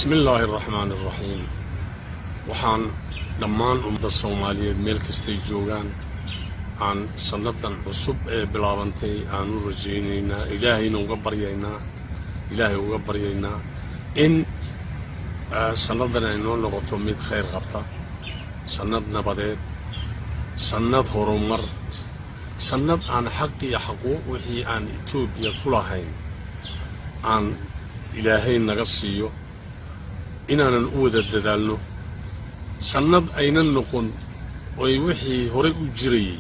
بسم الله الرحمن الرحيم وحان دمان الصومالية ميل كستي جوغان عن سندن عصب بلابنتي عن رجينينا إلهي نوغبرينا إلهي وغبرينا إن سندنا إنو نغطو ميد خير غبطة سندنا بديد سند هرمر سند عن حقي حقوق وحي عن إثيوبيا كلهين عن إلهي نغسيو إننا نقود الددالو سند أين النقون ويوحي هوري جري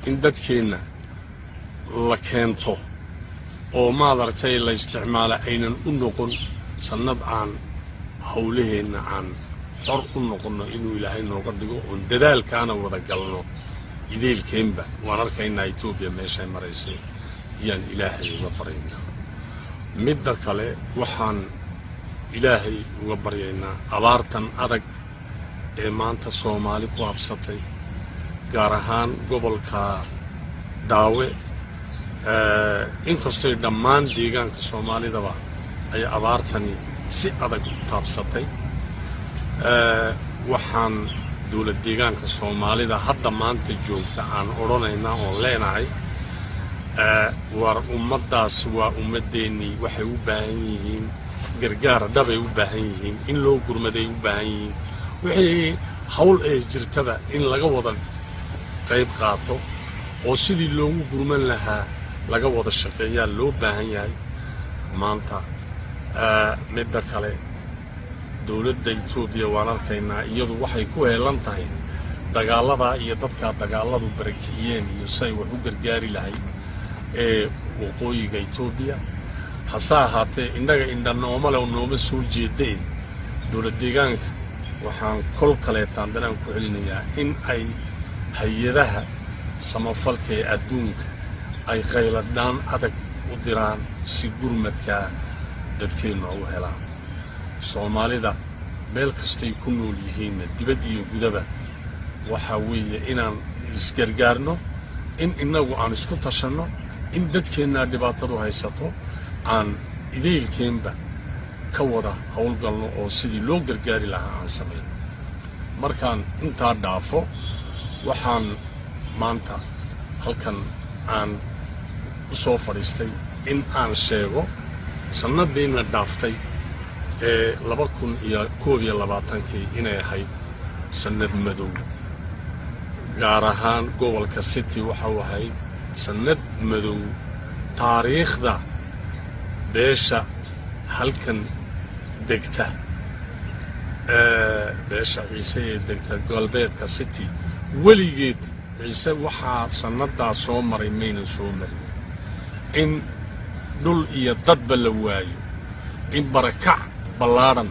إن دادكينا لكينتو أو ما درتي لاستعمال أين النقون سند عن حولهن عن حر النقون إنو إلهي نوغردقو ونددال كان وذقلنو إذيل كيمبا ونركينا إثيوبيا ميشاي مريسي يان إلهي وبرينا مدى كالي وحان إلهي وبرينا أبارتن أدق إيمانتا سومالي بوابساتي غارهان قبل كا داوي إنكستي دمان ديغان كسومالي دوا أي أبارتني سي أدق تابساتي وحان دولة ديغان كسومالي دا حد دمان تجوغتا عن أورونينا وليناي war ummadaas waa ummadeennii waxay u baahan yihiin gargaar dabay u baahan yihiin in loo gurmaday u baahan yihiin wixii hawl ee jirtaba in laga wada qayb qaato oo sidii loogu gurman lahaa laga wada shaqeeyaa loo baahan yahay maanta midda kale dowladda Itoobiya waan arkaynaa iyadu waxay ku heelan tahay dagaalada iyo dadka dagaaladu barakiciyeen iyo say wax u gargaari lahayd waqooyiga Itoobiya hasa ahaatee innaga indhanoomale oo nooma soo jeeday dowlad deegaanka waxaan kol kaleetaan danaan ku celinayaa in ay hay'adaha samafalka ee adduunka ay qayladaan adag u diraan si gurmadka dadkeena u helaan Soomaalida meel kastay ku nool yihiin dibad iyo gudaba waxa weeye inaan isgargaarno in inagu aan isku tashanno in dadkeena dhibaatadu haysato aan ideelkeenba ka wada hawlgalno oo sidii loo gargaari lahaa aan sameeyno markaan intaa dhaafo waxaan maanta halkan aan u soo fadhiistay in aan sheego sanaddeena dhaaftay ee 2021 inay ahayd sanad madow gaar ahaan gobolka City waxa uu ahayd sanad madow taariikhda beesha halkan degta beesha ciise ee degta galbeedka City weligeed ciise waxaa sanadaas soo maray maynan soo marin in dhul iyo dadba la waayo in barakac ballaaran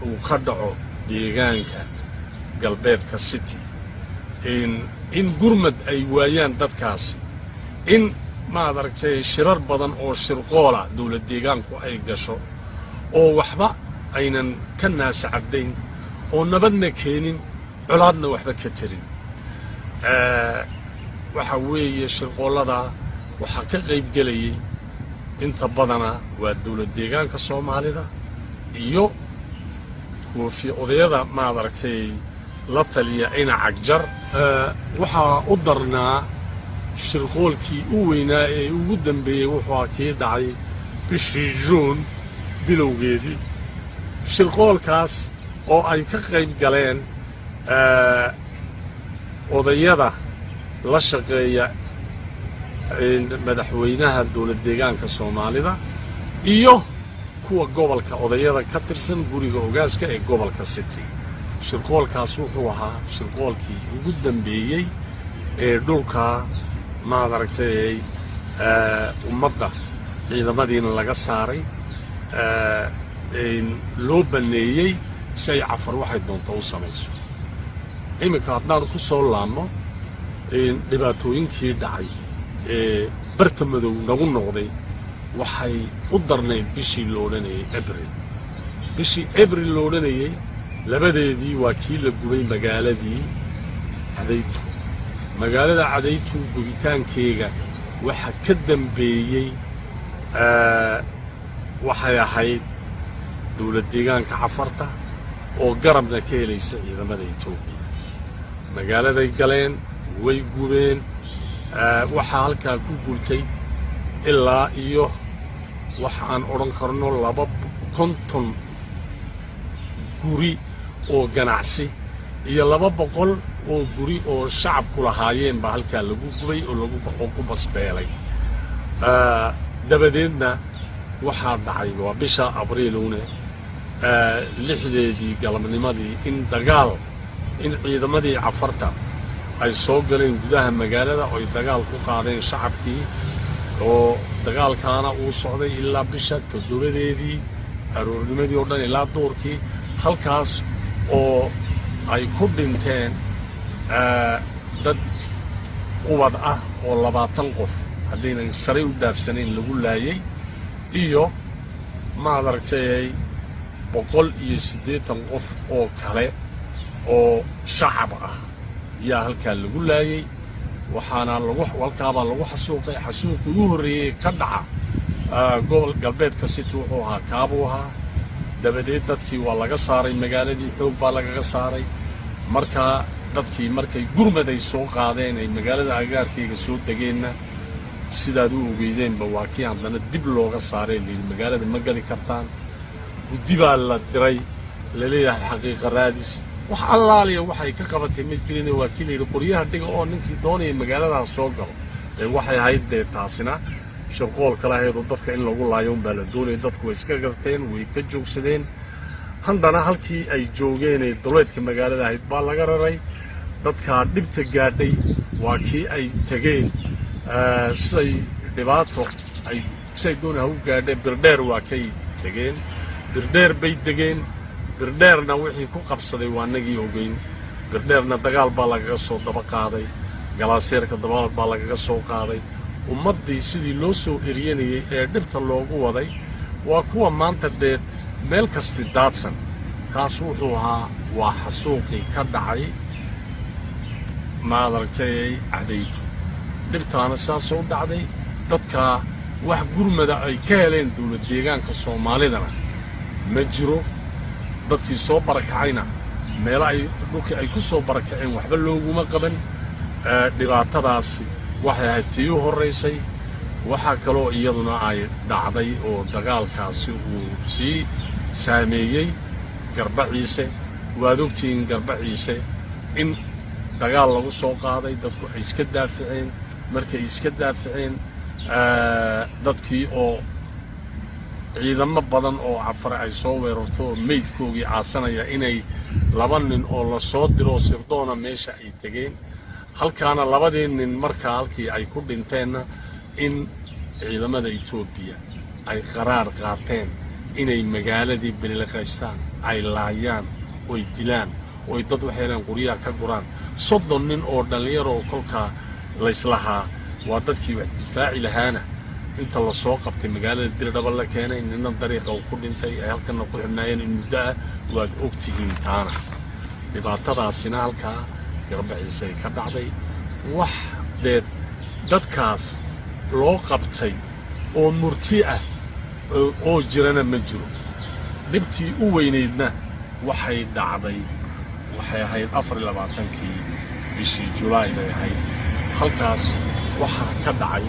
uu ka dhaco deegaanka galbeedka City in gurmad ay waayaan dadkaas in ma adaragtay shirar badan oo shirqoola dowlad deegaanku ay gasho oo waxba aynan ka naasacadayn oo nabadna keenin colaadna waxba ka tarin waxa weeye shirqoolada waxa ka qayb galayay inta badana waa dowlad deegaanka Soomaalida iyo kuwa odayada ma adaragtay la taliya ina cagjar waxaa u darnaa shirqoolkii u weynaa ee ugu dambeeyay wuxuu kii dhacay bishii Juun bilowgeedii shirqoolkaas oo ay ka qayb galeen odayada la shaqeeya madaxweynaha dowlad deegaanka Soomaalida iyo kuwa gobolka odayada ka tirsan guriga ogaaska ee gobolka City shirqoolkaas wuxuu ahaa shirqoolkii ugu dambeeyay ee dhulka ma adaragtay ummadda ciidamadiina laga saaray loo baneeyay shay cafar waxay doonto u samayso imika haddaan ku soo laabno dhibaatooyinkii dhacay ee barta madow nagu noqday waxay u darnayd bishii loo odhanayay Abriil loo odhanayay labadeedii waa kii la gubay magaaladii Cadaytu magaalada Cadaytu gubitaankeega waxa ka dambeeyay waxay ahayd dowlad deegaanka cafarta oo garabna ka helaysa ciidamada Itoobiya magaaladay galeen way gubeen waxaa halkaa ku gultay ilaa iyo waxaan odhan karno 250 guri oo ganacsi iyo 200 oo guri oo shacabku lahaayeen baa halkaa lagu gubay oo lagu ku basbeelay dabadeedna waxaa dhacay waa bisha Abriilune 6deedii galabnimadii in ciidamadii cafarta ay soo galeen gudaha magaalada oo ay dagaal ku qaadeen shacabkii oo dagaalkaana uu socday ilaa bisha 7deedii aroornimadii oo dhan ilaa duurkii halkaas oo ay ku dhinteen dad ubad ah oo 20 qof haddayna sare u dhaafsanayn lagu laayay iyo ma aragtay 180 qof oo kale oo shacab ah yaa halkaa lagu laayay waxaana halkaabaa lagu xasuuqay xasuuqii ugu horreeyey ka dhaca gobol galbeedka city wuxuu ahaa kaabuu ahaa dabadeed dadkii waa laga saaray magaaladii xoog baa lagaga saaray markaa dadkii markay gurmaday soo qaadeen ay magaalada agaarkayga soo degeenna sidaad u ogeydeenba waa kii haddana dib looga saaray layidhi magaalada ma geli kartaan guddi baa la diray laleeyahay xaqiiqa raadis wax allaaliya waxay ka qabatay ma jirin waa kii layidhi qoryaha dhiga oo ninkii doonaya magaaladaas soo galo waxay ahayd dee taasina shirqool kala ahaydoo dadka in lagu laayo unbaa la doonaya dadku way iska garteen way ka joogsadeen haddana halkii ay joogeen ee duleedka magaalada ahayd baa laga raray dadkaa dhibta gaadhay waa kii ay tegeen siday dhibaato siday doonaa u gaadheen birdheer waa kay tegeen birdheer bay degeen birdheerna wixii ku qabsaday waa nagii ogeyn birdheerna dagaal baa lagaga soo daba qaaday galaaseerka dabaal baa lagaga soo qaaday ummaddii sidii loo soo eryanayay ee dhibta loogu waday waa kuwa maanta dee meel kasti daadsan kaas wuxuu ahaa waa xasuuqii ka dhacay maadaragtay cadaydu dhibtaana saasoo dhacday dadkaa wax gurmada ay ka heleen dowlad deegaanka Soomaalidana ma jiro dadkii soo barakacayna meel ay dhulkii ay ku soo barakaceen waxba looguma qaban dhibaatadaasi waxay ahayd tii u horreysay waxaa kaloo iyaduna ay dhacday oo dagaalkaasi uu sii saameeyey Garbaciise waad ogtihiin Garbaciise in dagaal lagu soo qaaday dadku ay iska daaficeen markay iska daaficeen dadkii oo ciidamo badan oo cafar ay soo weerarto meydkoogii aasanaya inay 2 nin oo la soo diro sirdoona meesha ay tageen halkaana 2 nin markaa halkii ay ku dhinteenna in ciidamada Itoobiya ay qaraar qaateen inay magaaladii biliqaystaan ay laayaan oo dilaan oo dad waxay helaan qoriyaha ka guraan 30 nin oo dhalinyaro oo kolka la islahaa waa dadkii wax difaaci lahaana inta la soo qabtay magaalada Dirdhaba la keenay ninna dariiqa uu ku dhintay ay halkana ku xidhnaayeen in muddo waad ogtihiin taana dhibaatadaasina halkaa Garbaciise ka dhacday wax dadkaas loo qabtay oo murti ah oo jirana ma jiro dhibtii u weyneydna waxay dhacday waxay ahayd 24kii bishii Juulaay bay ahayd halkaas waxaa ka dhacay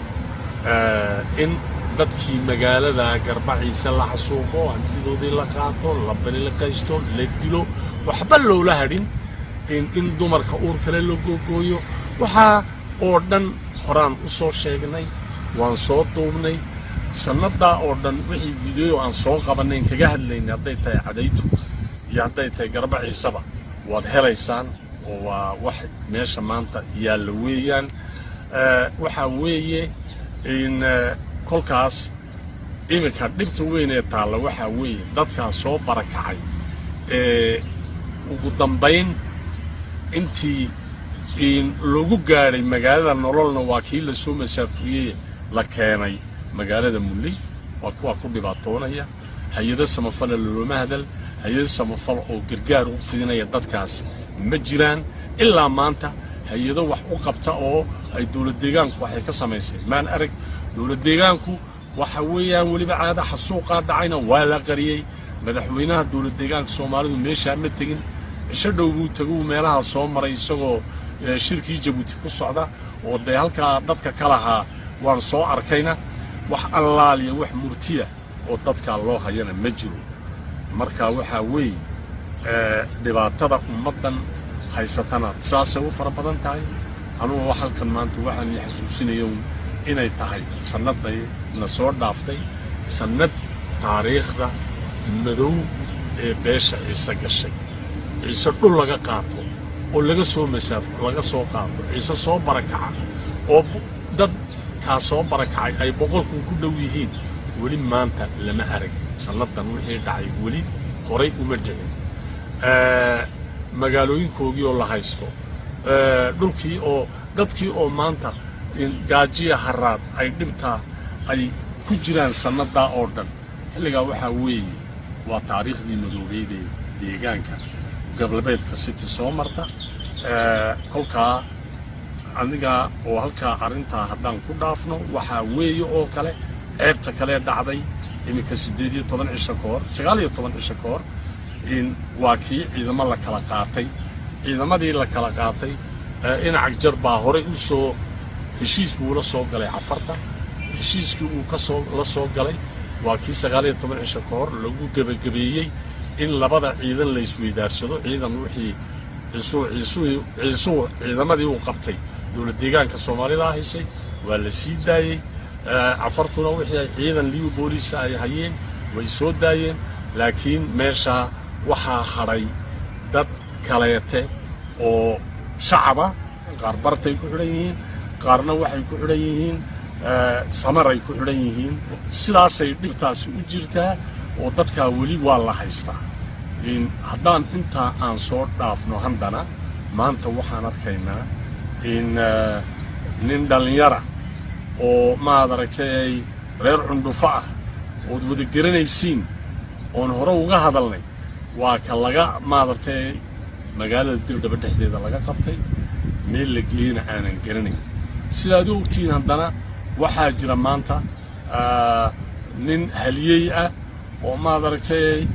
in dadkii magaalada Garbaciise la xasuuqo hantidoodii la qaato la biliqaysto la dilo waxba loola hadhin in dumarka uur kale la googooyo waxaa oo dhan horaan u soo sheegnay waan soo duubnay sannadaa oo dhan wixii video aan soo qabanayn kaga hadlaynay hadday tahay cadaydu iyo hadday tahay Garbaciiseba waad helaysaan oo waa wax meesha maanta yaalla weeyaan waxaa weeye in kolkaas iminka dhibta weyn ee taalla waxaa weeye dadkaas soo barakacay ugu dambayn intii lagu gaadhay magaalada nololna waa kii la soo masaafuriyey la keenay magaalada Muley waa kuwa ku dhibaatoonaya hay'ado samafal looma hadal hay'ado samafal oo gargaar u fidinaya dadkaas ma jiraan ilaa maanta hay'ado wax u qabta oo ay dowlad deegaanku waxay ka samaysay maan arag dowlad deegaanku waxa weeyaan waliba caada xasuuqa dhacayna waa la qariyay madaxweynaha dowlad deegaanka Soomaalidu meesha ma tagin cisho dhow buu tagu meelaha soo maray isagoo shirkii Jabuuti ku socda oo halka dadka kala ahaa waan soo arkayna wax allaaliya wax murtiya oo dadka loo hayana ma jiro marka waxa weey dhibaatada ummadan haysatana saasay u fara badan tahay anuu halkan maanta waxaan xasuusinayo inay tahay sanaday la soo dhaaftay sanad taariikhda madow ee beesha Ciise gashay Ciise dhul laga qaato oo laga soo masaafo laga soo qaato Ciise soo barakaca oo dad ka soo barakacay ay boqolku ku dhow yihiin wali maanta lama arag sanadan wixii dhacay wali horay uma dhicin magaalooyinkoogii oo la haysto dhulkii oo dadkii oo maanta in gaajiya haraad ay dhibta ay ku jiraan sanada oo dhan xilliga waxa weeye waa taariikhdii madoobeed ee deegaanka gobolbeedka city soo marta kolka aniga oo halka arinta haddaan ku dhaafno waxa weeye oo kale ceebta kale dhacday imika 18 cisho koor 19 cisho koor in waakii ciidamada la kala qaatay ciidamadii la kala qaatay in Cagjar baa hore u soo heshiis buu la soo galay afarta heshiiskii uu ka soo la soo galay waakii 19 cisho koor lagu gabagabeeyay in labada ciidan la isweydaarsado ciidan wixii ciidamadii uu qabtay dowlad deegaanka Soomaalida haysay waa la sii daayay afartuna wixii ciidan liiw booliis ay hayeen way soo daayeen laakiin meesha waxa haray dad kaleete oo shacaba qaar bartay ku xiran yihiin qaarna waxay ku xiran yihiin samaray ku xiran yihiin sidaasay dhibtaasi u jirtaa oo dadka wali waa la haystaa in haddaan inta aan soo dhaafno handana maanta waxaan arkaynaa in nin dhalinyara oo maadaragtay reer cundhufa ah oo wada garanaysiin oon hore uga hadalnay waa ka laga maadartay magaalada Dirdhaba dhexdeeda laga qabtay meel la geeyna aanan garanayn sidaad u ogtiin haddana waxaa jira maanta nin haliyey ah oo maadaragtay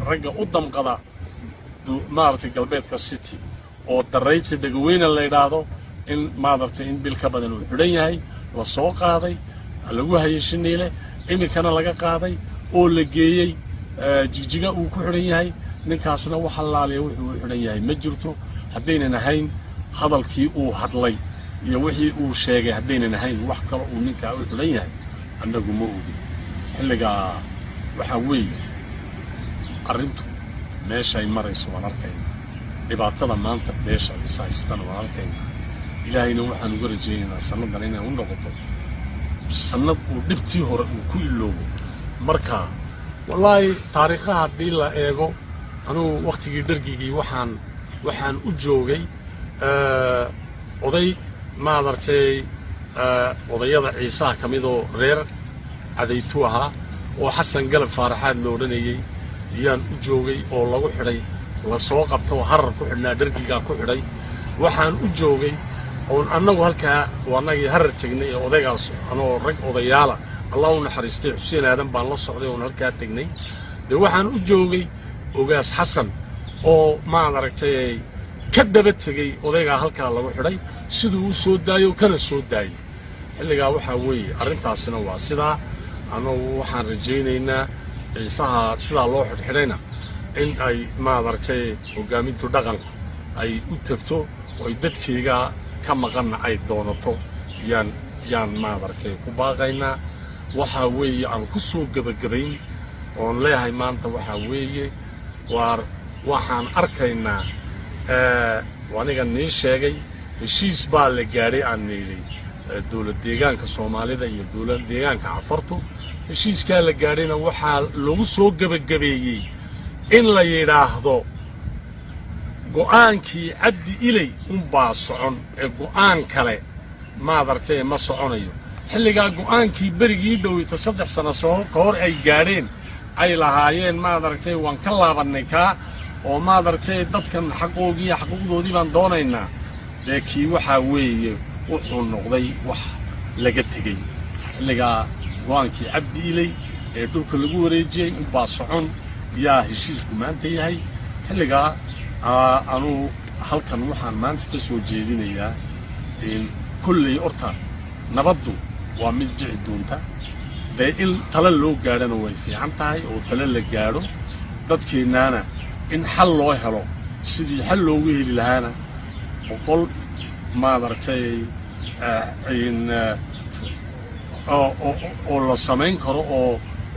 ragga u damqada maartay galbeedka city oo darayta dhagaweyna la yiraahdo in maadartay in bil ka badan uu xidhan yahay la soo qaaday lagu hayshiniile imikana laga qaaday oo la geeyay jigjiga uu ku xidhan yahay ninkaasna waxa laaliya wuxuu xidhan yahay ma jirto hadaynan ahayn hadalkii uu hadlay iyo wixii uu sheegay hadaynan ahayn wax kale uu ninka u xidhan yahay annagu ma ogi xilliga waxa weey arintu meesha ay marayso waan arkayna dhibaatada maanta beesha isaastan waan arkayna ilaahayna waxaan uga rajaynaynaa sanadan inay u noqoto sanad uu dhibtii hore uu ku iloobo marka wallahi taariikhaha hadii la eego anuu waqtigii dhargigii waxaan u joogay oday maadartay odayada Ciise kamidoo reer cadaytu ahaa oo Xasan Galab Faaraxaad loo oranayay yaan u joogay oo lagu xidhay la soo qabto harar ku xidhnaa dhargiga ku xidhay waxaan u joogay oo annagu halka waanagii harar tagnay odaygaas anoo rag odayaala Allah u naxariistay Xuseen Aadan baan la socday oo halka tagnay waxaan u joogay ogaas Xasan oo maadaragtay ka daba tagay odayga halka lagu xidhay sidoo uu soo daayo kana soo daayay xilliga waxa weeye arintaasina waa sida anoo waxaan rajaynaynaa Ciisaha sida loo xidhxidhayna in ay maadartay hogaamintu dhaqanka ay u tagto oo dadkayga ka maqan ay doonato yaan maadartay ku baaqaynaa waxa weeye aan ku soo gabagabayn oo leeyahay maanta waxa weeye waxaan arkaynaa waniga nii sheegay heshiis baa la gaaray aan neelay dowlad deegaanka Soomaalida iyo dowlad deegaanka Cafartu heshiiska la gaarayna waxa lagu soo gabagabeeyay in la yiraahdo go'aankii Cabdi Ilay baa socon ee go'aan kale maadartay ma soconayo xilliga go'aankii berigii dhowita 3 sano soo hor ay gaareen ay lahaayeen maadartay waan ka laabanay ka oo maadartay dadkan xaqoodii baan doonaynaa laakiin waxa weeye wuxuu noqday wax laga tagay xilliga go'aankii Cabdi Ilay dhulka lagu wareejiyey inbaa socon yaa heshiisku maanta yahay xilligaa anuu halkan waxaan maanta ka soo jeedinayaa in kulley horta nabaddu waa mid jici doonta dee in tala loo gaadhana way fiican tahay oo tala la gaadho dadkeennaana in xal loo helo sidii xal loogu heli lahaana boqol maaragtay oo la samayn karo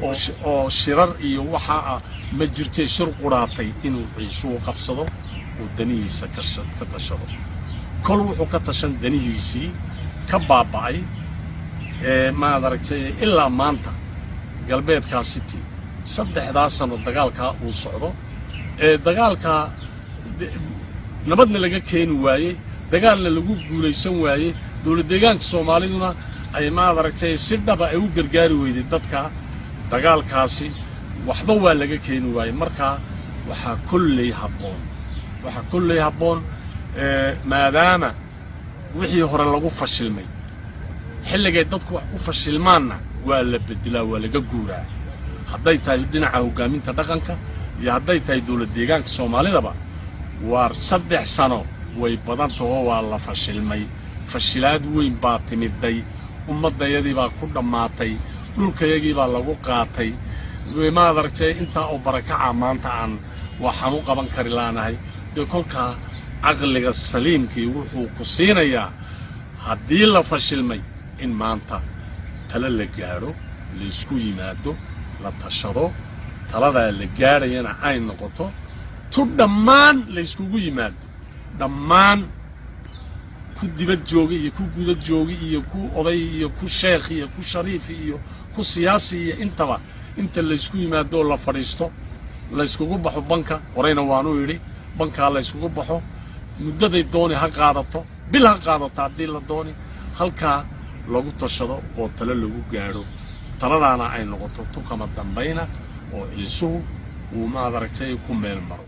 oo shirar iyo waxaa ma jirtay shir quraatay inuu ciisuhu qabsado oo danihiisa ka tashado kol wuxuu ka tashan danihiisii ka baaba'ay maaragtay ilaa maanta galbeedkaa city 3 sano dagaalkaa uu socdo dagaalkaa nabadna laga keeni waayey dagaalna lagu guulaysan waayey dowlad deegaanka Soomaaliduna ay maaragtay si dhab ah u gargaari weyday dadka dagaalkaasi waxba waa laga keeni waayey marka waxa kulley habboon maadaama wixii hore lagu fashilmay xilligay dadku wax ku fashilmaanna waa la bedelaa waa laga guuraa hadday tahay dhinaca hogaaminta dhaqanka iyo hadday tahay dowlad deegaanka Soomaalidaba waar 3 sano way badan tahay waa la fashilmay fashilaad weyn baa timiday ummadayadii baa ku dhamaatay dhulkayagii baa lagu qaatay ma adartay inta oo barakaca maanta aan waxaan u qaban kari laanahay de kolka aqliga saliimkii wuxuu ku siinayaa haddii la fashilmay in maanta tala la gaadho la isku yimaado la tashado taladaa la gaadhayana ay noqoto tu dhammaan la iskugu yimaado dhammaan ku dibad jooga iyo ku guda jooga iyo ku oday iyo ku sheekh iyo ku shariif iyo ku siyaasi iyo intaba inta la isku yimaado la fadhiisto la iskugu baxo banka horeyna waanu yiri banka la iskugu baxo muddaday dooni ha qaadato bil ha qaadato haddii la dooni halkaa lagu tashado oo tala lagu gaadho taladaana ay noqoto tu kama dambayna oo ciisuhu uu maaragtay ku meel maro